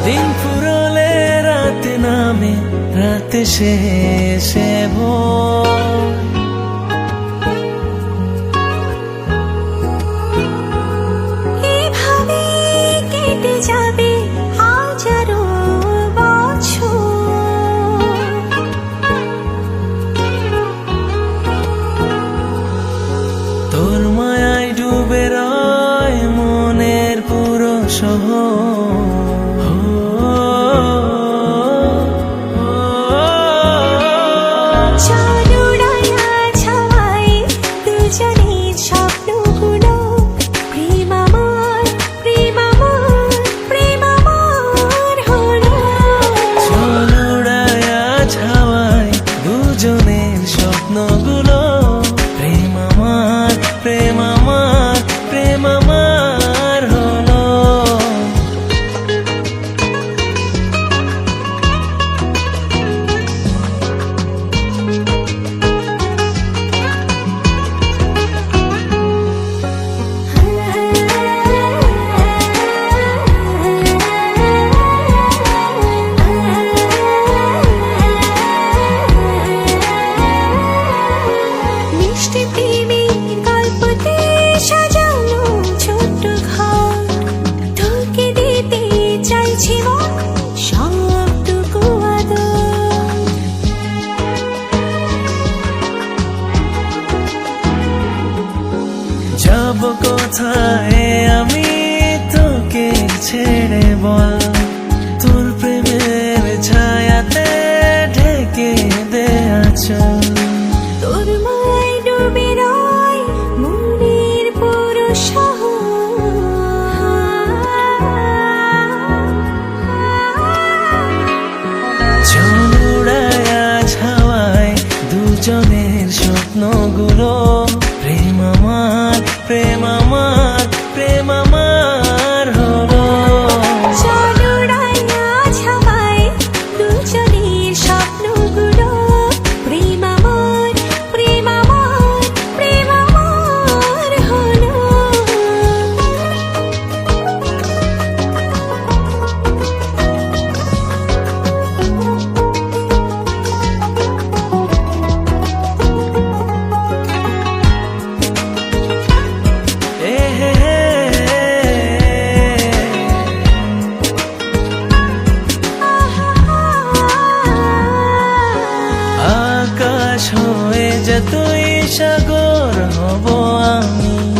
দিন ফুরলে রাত নামে, রাত শেষে ভোর। এভাবে কেটে যাবে হাজারো বছর। তোর মায়ায় ডুবে রয় মনের পুরো শহর। দুজনের স্বপ্নগুলো প্রেম আমার, প্রেম আমার, প্রেম আমার হলো। যাব কোথায় আমি তোকে ছেড়ে বল, তোর প্রেমের ছায়াতে ঢেকে দে আঁচল। তোর মায়ায় ডুবে রয় মনের পুরো শহর। চল উড়ায়া ছাওয়ায় দুজনের স্বপ্নগুলো প্রেম আমার, প্রেম আমার, প্রেম আমার হলো। চল উড়াইয়া ছাওয়ায় দুজনের স্বপ্নগুলো প্রেম আমার, প্রেম আমার, প্রেম আমার হলো। আকাশ হয়ে যতই সাগর হব আমি।